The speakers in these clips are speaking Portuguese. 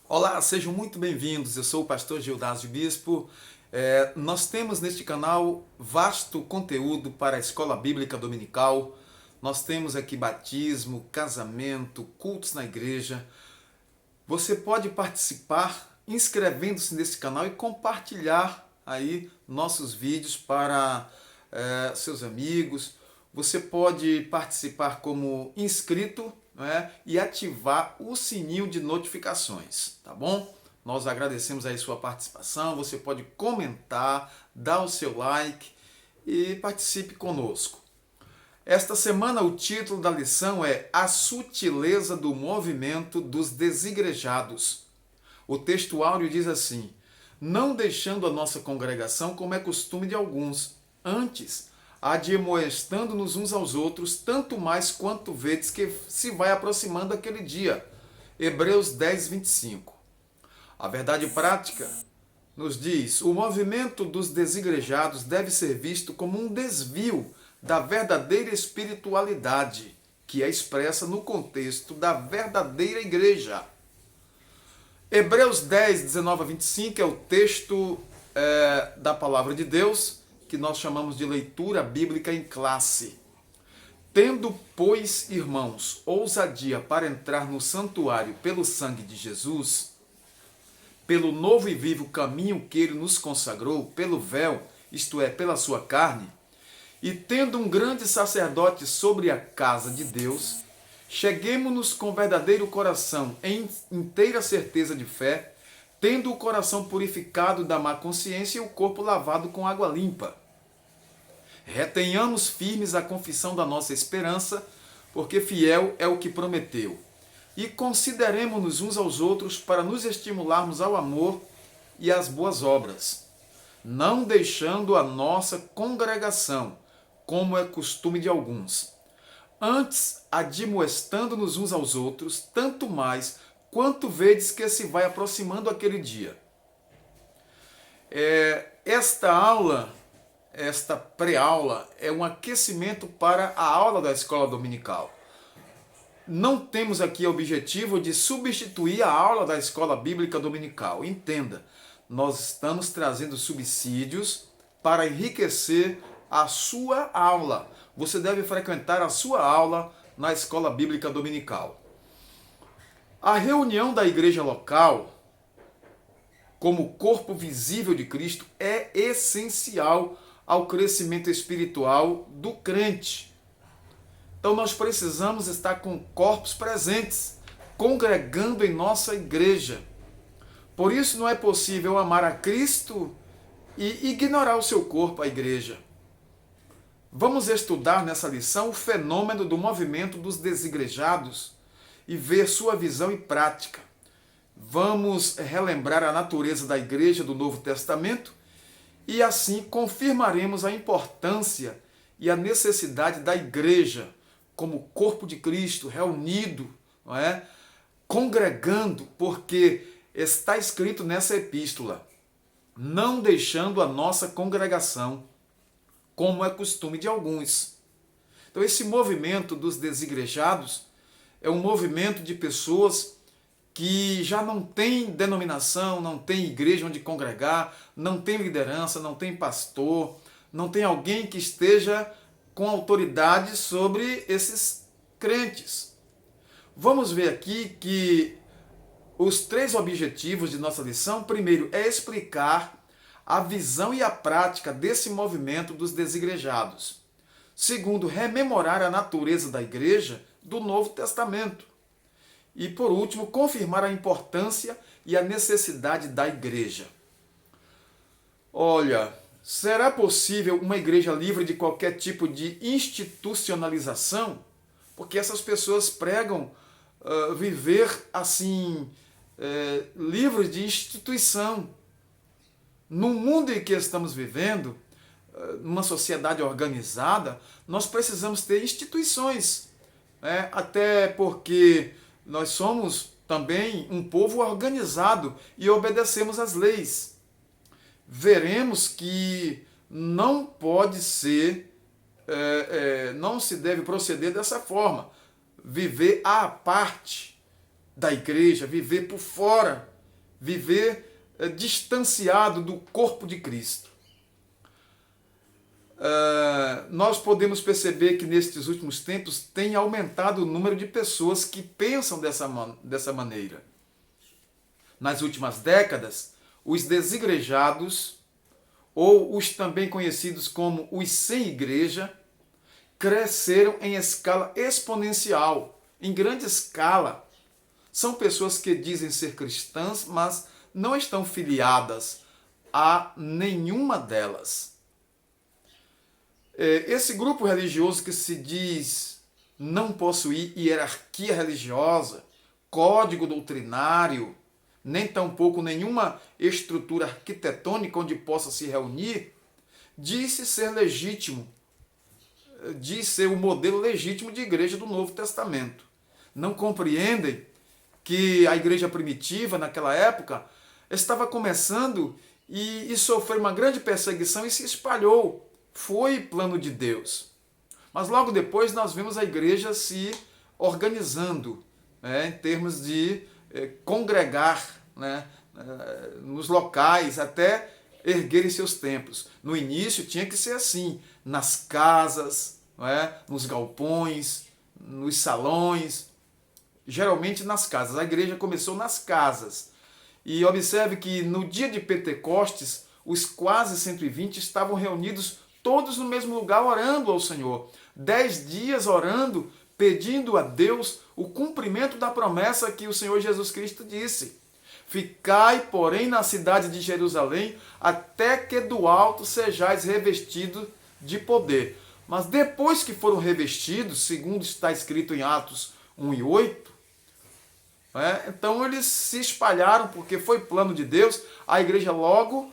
Olá, sejam muito bem-vindos. Eu sou o pastor Gildásio Bispo. Nós temos neste canal vasto conteúdo para a escola bíblica dominical. Nós temos aqui batismo, casamento, cultos na igreja. Você pode participar inscrevendo-se nesse canal e compartilhar aí nossos vídeos para seus amigos. Você pode participar como inscrito, né, e ativar o sininho de notificações, tá bom? Nós agradecemos aí sua participação. Você pode comentar, dar o seu like e participe conosco. Esta semana o título da lição é A Sutileza do Movimento dos Desigrejados. O texto áureo diz assim: não deixando a nossa congregação como é costume de alguns, antes admoestando-nos uns aos outros, tanto mais quanto vedes que se vai aproximando aquele dia. Hebreus 10, 25. A verdade prática nos diz: o movimento dos desigrejados deve ser visto como um desvio da verdadeira espiritualidade, que é expressa no contexto da verdadeira igreja. Hebreus 10, 19 a 25 é o texto da palavra de Deus, que nós chamamos de leitura bíblica em classe. Tendo, pois, irmãos, ousadia para entrar no santuário pelo sangue de Jesus, pelo novo e vivo caminho que ele nos consagrou, pelo véu, isto é, pela sua carne, e tendo um grande sacerdote sobre a casa de Deus, cheguemo-nos com verdadeiro coração, em inteira certeza de fé, tendo o coração purificado da má consciência e o corpo lavado com água limpa. Retenhamos firmes a confissão da nossa esperança, porque fiel é o que prometeu. E consideremo-nos uns aos outros para nos estimularmos ao amor e às boas obras, não deixando a nossa congregação, como é costume de alguns. Antes, admoestando-nos uns aos outros, tanto mais quanto vedes que se vai aproximando aquele dia. Esta pré-aula é um aquecimento para a aula da escola dominical. Não temos aqui o objetivo de substituir a aula da escola bíblica dominical. Entenda, nós estamos trazendo subsídios para enriquecer a sua aula. Você deve frequentar a sua aula na escola bíblica dominical. A reunião da igreja local, como corpo visível de Cristo, é essencial ao crescimento espiritual do crente. Então nós precisamos estar com corpos presentes, congregando em nossa igreja. Por isso não é possível amar a Cristo e ignorar o seu corpo, a igreja. Vamos estudar nessa lição o fenômeno do movimento dos desigrejados e ver sua visão e prática. Vamos relembrar a natureza da igreja do Novo Testamento e assim confirmaremos a importância e a necessidade da igreja como corpo de Cristo, reunido, não é? Congregando, porque está escrito nessa epístola: não deixando a nossa congregação, como é costume de alguns. Então esse movimento dos desigrejados é um movimento de pessoas que já não tem denominação, não tem igreja onde congregar, não tem liderança, não tem pastor, não tem alguém que esteja com autoridade sobre esses crentes. Vamos ver aqui que os 3 objetivos de nossa lição: primeiro, é explicar a visão e a prática desse movimento dos desigrejados. Segundo, rememorar a natureza da igreja do Novo Testamento. E, por último, confirmar a importância e a necessidade da igreja. Olha, será possível uma igreja livre de qualquer tipo de institucionalização? Porque essas pessoas pregam viver assim, livres de instituição. No mundo em que estamos vivendo, numa sociedade organizada, nós precisamos ter instituições, né? Até porque nós somos também um povo organizado e obedecemos às leis. Veremos que não pode ser, não se deve proceder dessa forma. Viver à parte da igreja, viver por fora viver distanciado do corpo de Cristo. Nós podemos perceber que nestes últimos tempos tem aumentado o número de pessoas que pensam dessa maneira. Nas últimas décadas, os desigrejados, ou os também conhecidos como os sem igreja, cresceram em escala exponencial, em grande escala. São pessoas que dizem ser cristãs, mas não estão filiadas a nenhuma delas. Esse grupo religioso que se diz não possuir hierarquia religiosa, código doutrinário, nem tampouco nenhuma estrutura arquitetônica onde possa se reunir, diz-se ser legítimo, diz ser o modelo legítimo de igreja do Novo Testamento. Não compreendem que a igreja primitiva, naquela época, estava começando e sofreu uma grande perseguição e se espalhou. Foi plano de Deus. Mas logo depois nós vemos a igreja se organizando, em termos de congregar, nos locais, até erguerem seus templos. No início tinha que ser assim, nas casas, nos galpões, nos salões, geralmente nas casas. A igreja começou nas casas. E observe que no dia de Pentecostes, os quase 120 estavam reunidos todos no mesmo lugar orando ao Senhor. 10 dias orando, pedindo a Deus o cumprimento da promessa que o Senhor Jesus Cristo disse. Ficai, porém, na cidade de Jerusalém, até que do alto sejais revestidos de poder. Mas depois que foram revestidos, segundo está escrito em Atos 1 e 8, então eles se espalharam, porque foi plano de Deus, a igreja logo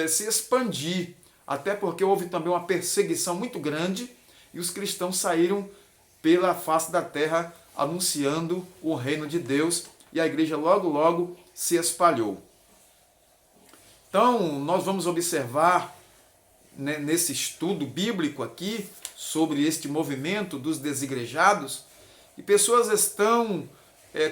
se expandir. Até porque houve também uma perseguição muito grande e os cristãos saíram pela face da terra anunciando o reino de Deus e a igreja logo se espalhou. Então, nós vamos observar nesse estudo bíblico aqui sobre este movimento dos desigrejados e pessoas estão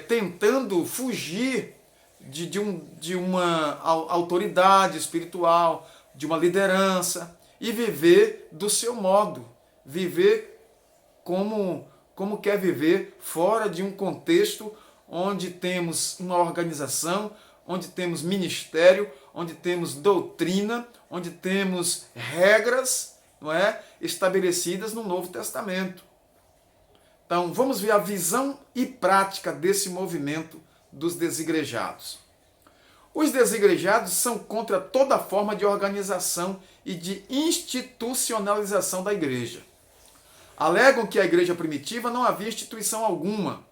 tentando fugir de uma autoridade espiritual, de uma liderança e viver do seu modo, viver como quer viver fora de um contexto onde temos uma organização, onde temos ministério, onde temos doutrina, onde temos regras, estabelecidas no Novo Testamento. Então, vamos ver a visão e prática desse movimento dos desigrejados. Os desigrejados são contra toda forma de organização e de institucionalização da igreja. Alegam que a igreja primitiva não havia instituição alguma.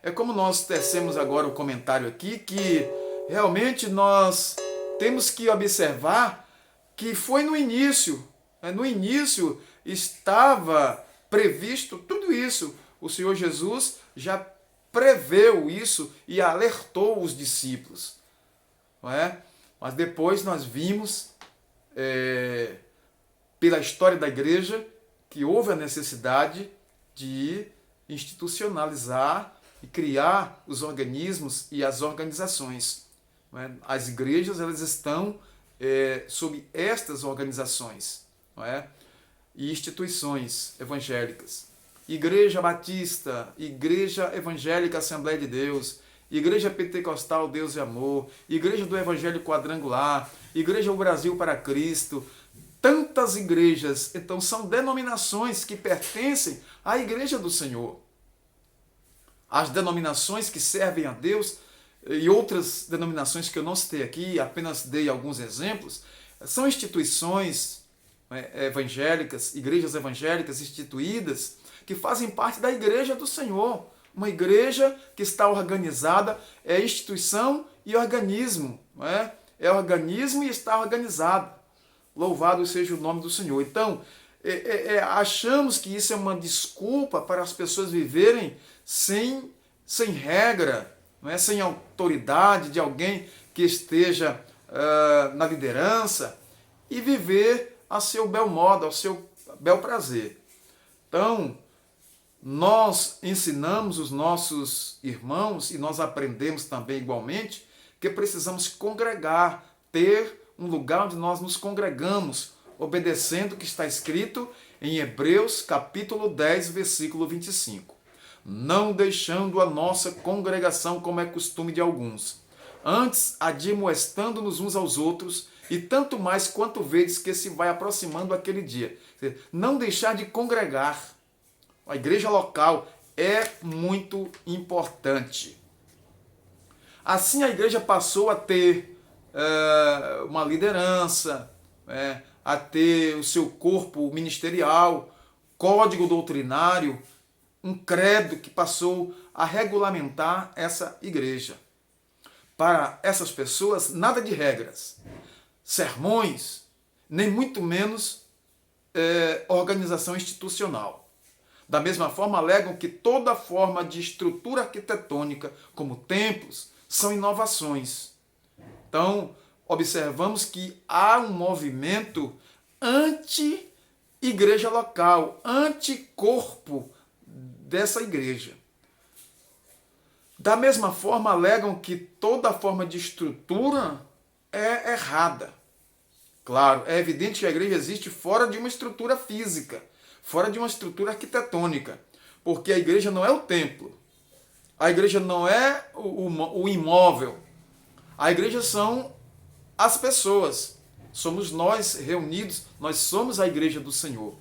É como nós tecemos agora o comentário aqui, que realmente nós temos que observar que foi no início. No início estava previsto tudo isso. O Senhor Jesus já preveu isso e alertou os discípulos. Mas depois nós vimos, pela história da igreja, que houve a necessidade de institucionalizar e criar os organismos e as organizações. As igrejas elas estão sob estas organizações e instituições evangélicas. Igreja Batista, Igreja Evangélica Assembleia de Deus, Igreja Pentecostal Deus e Amor, Igreja do Evangelho Quadrangular, Igreja do Brasil para Cristo, tantas igrejas. Então são denominações que pertencem à Igreja do Senhor. As denominações que servem a Deus e outras denominações que eu não citei aqui, apenas dei alguns exemplos, são instituições evangélicas, igrejas evangélicas instituídas, que fazem parte da Igreja do Senhor. Uma igreja que está organizada, é instituição e organismo. É organismo e está organizado. Louvado seja o nome do Senhor. Então, achamos que isso é uma desculpa para as pessoas viverem sem regra, sem autoridade de alguém que esteja na liderança e viver a seu bel modo, ao seu bel prazer. Então, nós ensinamos os nossos irmãos e nós aprendemos também igualmente que precisamos congregar, ter um lugar onde nós nos congregamos, obedecendo o que está escrito em Hebreus capítulo 10, versículo 25. Não deixando a nossa congregação como é costume de alguns, antes admoestando-nos uns aos outros, e tanto mais quanto vedes que se vai aproximando aquele dia. Não deixar de congregar. A igreja local é muito importante. Assim a igreja passou a ter uma liderança, a ter o seu corpo ministerial, código doutrinário, um credo que passou a regulamentar essa igreja. Para essas pessoas, nada de regras, sermões, nem muito menos organização institucional. Da mesma forma, alegam que toda forma de estrutura arquitetônica, como templos, são inovações. Então, observamos que há um movimento anti-igreja local, anti-corpo dessa igreja. Da mesma forma, alegam que toda forma de estrutura é errada. Claro, é evidente que a igreja existe fora de uma estrutura física, fora de uma estrutura arquitetônica, porque a igreja não é o templo, a igreja não é o imóvel, a igreja são as pessoas, somos nós reunidos, nós somos a igreja do Senhor.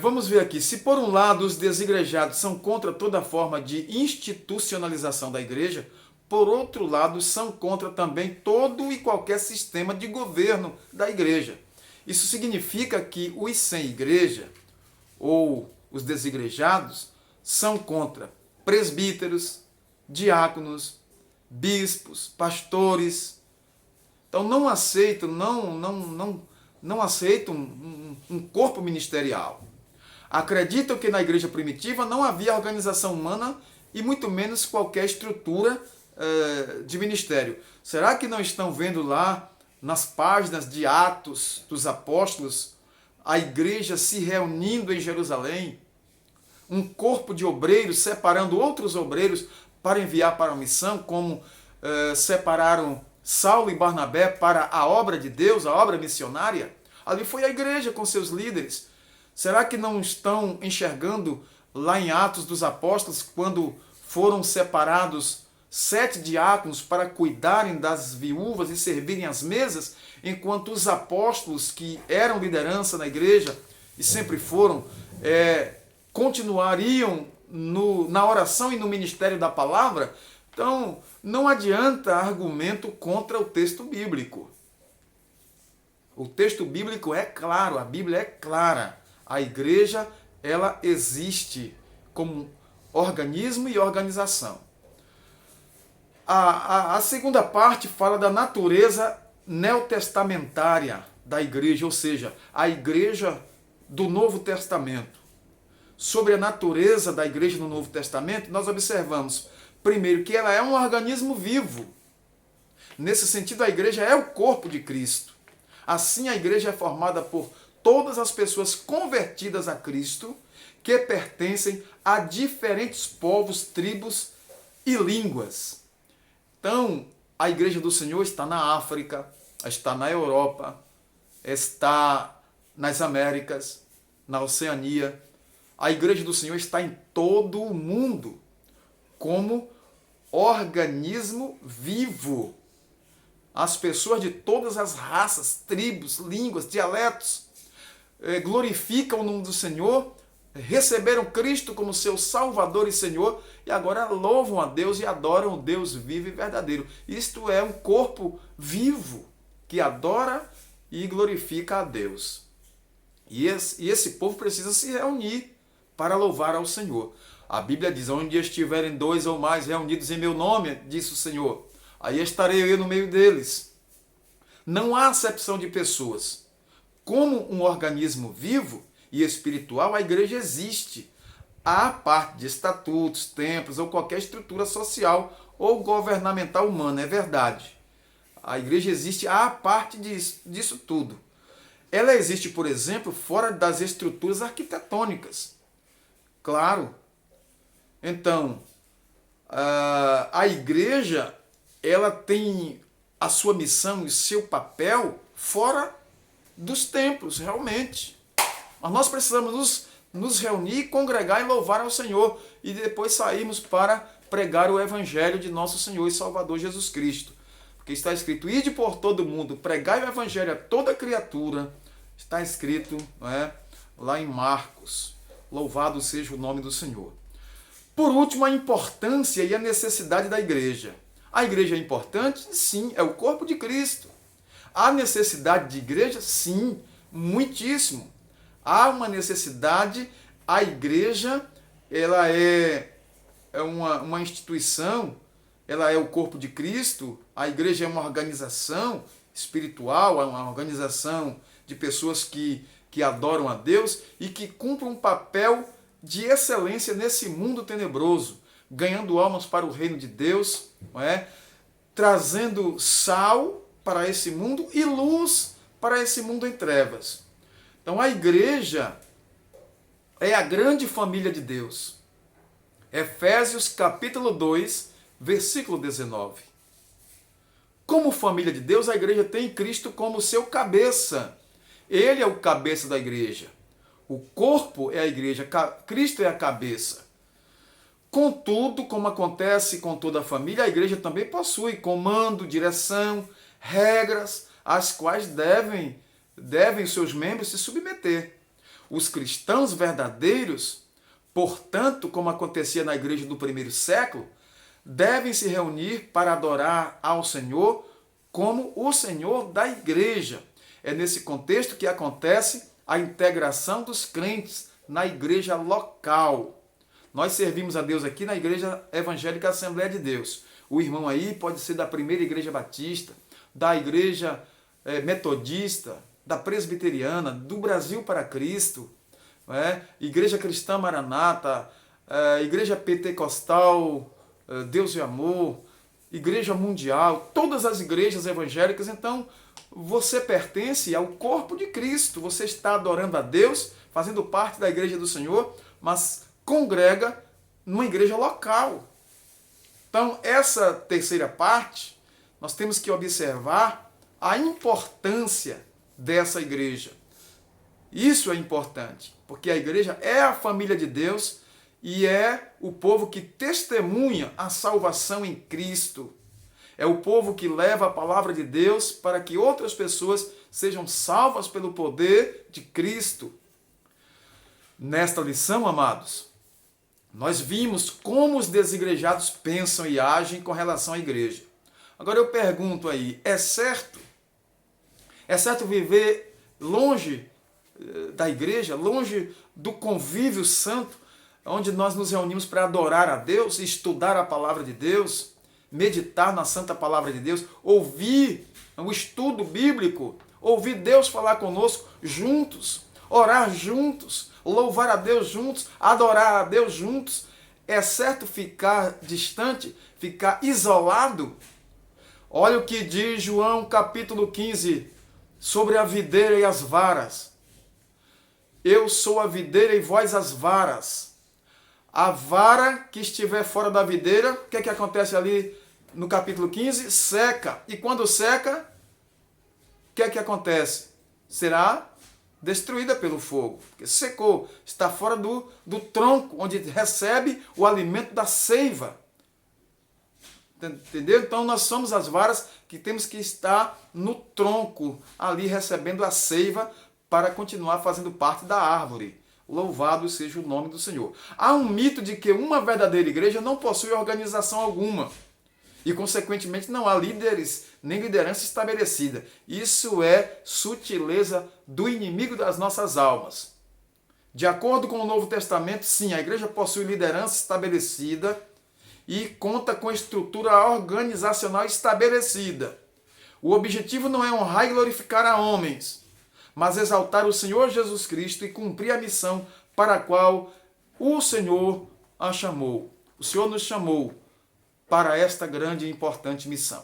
Vamos ver aqui, se por um lado os desigrejados são contra toda forma de institucionalização da igreja, por outro lado são contra também todo e qualquer sistema de governo da igreja. Isso significa que os sem igreja, ou os desigrejados, são contra presbíteros, diáconos, bispos, pastores. Então não aceitam, não aceitam um corpo ministerial. Acreditam que na igreja primitiva não havia organização humana e muito menos qualquer estrutura de ministério. Será que não estão vendo lá nas páginas de Atos dos Apóstolos a igreja se reunindo em Jerusalém? Um corpo de obreiros separando outros obreiros para enviar para a missão, como separaram Saulo e Barnabé para a obra de Deus, a obra missionária? Ali foi a igreja com seus líderes. Será que não estão enxergando lá em Atos dos Apóstolos, quando foram separados 7 diáconos para cuidarem das viúvas e servirem às mesas, enquanto os apóstolos, que eram liderança na igreja e sempre foram, continuariam na oração e no ministério da palavra? Então, não adianta argumento contra o texto bíblico. O texto bíblico é claro, a Bíblia é clara. A igreja, ela existe como organismo e organização. A segunda parte fala da natureza neotestamentária da igreja, ou seja, a igreja do Novo Testamento. Sobre a natureza da igreja no Novo Testamento, nós observamos, primeiro, que ela é um organismo vivo. Nesse sentido, a igreja é o corpo de Cristo. Assim, a igreja é formada por todas as pessoas convertidas a Cristo, que pertencem a diferentes povos, tribos e línguas. Então, a igreja do Senhor está na África, está na Europa, está nas Américas, na Oceania. A igreja do Senhor está em todo o mundo, como organismo vivo. As pessoas de todas as raças, tribos, línguas, dialetos, glorificam o nome do Senhor, receberam Cristo como seu Salvador e Senhor e agora louvam a Deus e adoram o Deus vivo e verdadeiro. Isto é um corpo vivo que adora e glorifica a Deus. E esse povo precisa se reunir para louvar ao Senhor. A Bíblia diz, onde estiverem 2 ou mais reunidos em meu nome, disse o Senhor, aí estarei eu no meio deles. Não há acepção de pessoas. Como um organismo vivo e espiritual, a igreja existe. Há parte de estatutos, templos ou qualquer estrutura social ou governamental humana, é verdade. A igreja existe à parte disso tudo. Ela existe, por exemplo, fora das estruturas arquitetônicas. Claro. Então, A igreja, ela tem a sua missão e seu papel fora dos templos, realmente. Mas nós precisamos nos reunir, congregar e louvar ao Senhor e depois sairmos para pregar o Evangelho de nosso Senhor e Salvador Jesus Cristo. Porque está escrito, ide por todo mundo, pregai o Evangelho a toda criatura. Está escrito, não é, lá em Marcos. Louvado seja o nome do Senhor. Por último, a importância e a necessidade da igreja. A igreja é importante? Sim, é o corpo de Cristo. Há necessidade de igreja? Sim, muitíssimo. Há uma necessidade, a igreja, ela é uma instituição, ela é o corpo de Cristo, a igreja é uma organização espiritual, é uma organização de pessoas que adoram a Deus e que cumprem um papel de excelência nesse mundo tenebroso, ganhando almas para o reino de Deus, não é? Trazendo sal para esse mundo e luz para esse mundo em trevas. Então a igreja é a grande família de Deus. Efésios capítulo 2, versículo 19. Como família de Deus, a igreja tem Cristo como seu cabeça. Ele é o cabeça da igreja. O corpo é a igreja, Cristo é a cabeça. Contudo, como acontece com toda a família, a igreja também possui comando, direção, regras, às quais devem seus membros se submeter. Os cristãos verdadeiros, portanto, como acontecia na igreja do primeiro século, devem se reunir para adorar ao Senhor como o Senhor da igreja. É nesse contexto que acontece a integração dos crentes na igreja local. Nós servimos a Deus aqui na Igreja Evangélica Assembleia de Deus. O irmão aí pode ser da primeira Igreja Batista, da Igreja Metodista, da Presbiteriana, do Brasil para Cristo, Igreja Cristã Maranata, Igreja Pentecostal, Deus e Amor, Igreja Mundial, todas as igrejas evangélicas. Então, você pertence ao corpo de Cristo, você está adorando a Deus, fazendo parte da igreja do Senhor, mas congrega numa igreja local. Então, essa terceira parte, nós temos que observar a importância dessa igreja. Isso é importante, porque a igreja é a família de Deus e é o povo que testemunha a salvação em Cristo. É o povo que leva a palavra de Deus para que outras pessoas sejam salvas pelo poder de Cristo. Nesta lição, amados, nós vimos como os desigrejados pensam e agem com relação à igreja. Agora eu pergunto aí, é certo viver longe da igreja, longe do convívio santo, onde nós nos reunimos para adorar a Deus, estudar a palavra de Deus, meditar na santa palavra de Deus, ouvir o estudo bíblico, ouvir Deus falar conosco juntos, orar juntos, louvar a Deus juntos, adorar a Deus juntos? É certo ficar distante, ficar isolado? Olha o que diz João capítulo 15 sobre a videira e as varas. Eu sou a videira e vós as varas. A vara que estiver fora da videira, o que é que acontece ali no capítulo 15? Seca. E quando seca, o que é que acontece? Será destruída pelo fogo. Porque secou, está fora do tronco, onde recebe o alimento da seiva. Entendeu? Então nós somos as varas que temos que estar no tronco, ali recebendo a seiva para continuar fazendo parte da árvore. Louvado seja o nome do Senhor. Há um mito de que uma verdadeira igreja não possui organização alguma e, consequentemente, não há líderes nem liderança estabelecida. Isso é sutileza do inimigo das nossas almas. De acordo com o Novo Testamento, sim, a igreja possui liderança estabelecida e conta com estrutura organizacional estabelecida. O objetivo não é honrar e glorificar a homens, mas exaltar o Senhor Jesus Cristo e cumprir a missão para a qual o Senhor a chamou. O Senhor nos chamou para esta grande e importante missão.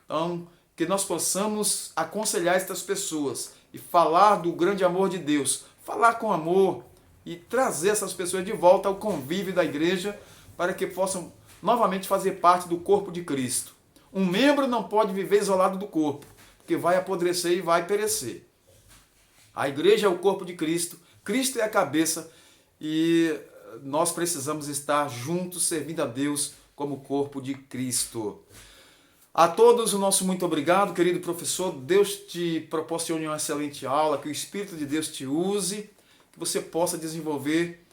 Então, que nós possamos aconselhar estas pessoas e falar do grande amor de Deus, falar com amor e trazer essas pessoas de volta ao convívio da igreja para que possam novamente fazer parte do corpo de Cristo. Um membro não pode viver isolado do corpo, porque vai apodrecer e vai perecer. A igreja é o corpo de Cristo, Cristo é a cabeça e nós precisamos estar juntos servindo a Deus como corpo de Cristo. A todos o nosso muito obrigado, querido professor. Deus te proporcione uma excelente aula, que o Espírito de Deus te use, que você possa desenvolver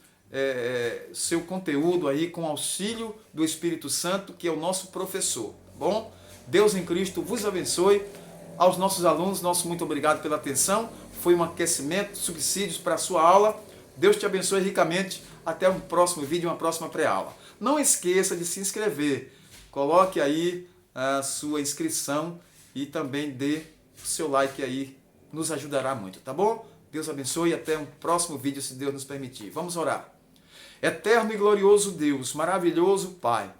seu conteúdo aí com auxílio do Espírito Santo, que é o nosso professor, tá bom? Deus em Cristo vos abençoe. Aos nossos alunos, nosso muito obrigado pela atenção. Foi um aquecimento, subsídios para a sua aula. Deus te abençoe ricamente. Até um próximo vídeo, uma próxima pré-aula. Não esqueça de se inscrever. Coloque aí a sua inscrição e também dê o seu like aí. Nos ajudará muito, tá bom? Deus abençoe e até um próximo vídeo, se Deus nos permitir. Vamos orar. Eterno e glorioso Deus, maravilhoso Pai,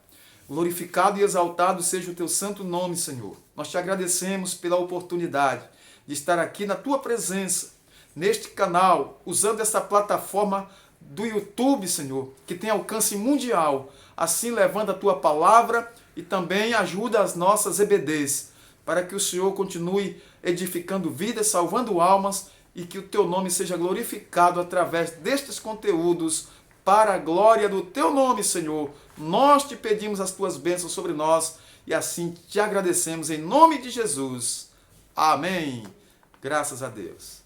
glorificado e exaltado seja o teu santo nome, Senhor. Nós te agradecemos pela oportunidade de estar aqui na tua presença, neste canal, usando essa plataforma do YouTube, Senhor, que tem alcance mundial, assim levando a tua palavra e também ajuda as nossas EBDs, para que o Senhor continue edificando vidas, salvando almas e que o teu nome seja glorificado através destes conteúdos, para a glória do teu nome, Senhor. Nós te pedimos as tuas bênçãos sobre nós e assim te agradecemos em nome de Jesus. Amém. Graças a Deus.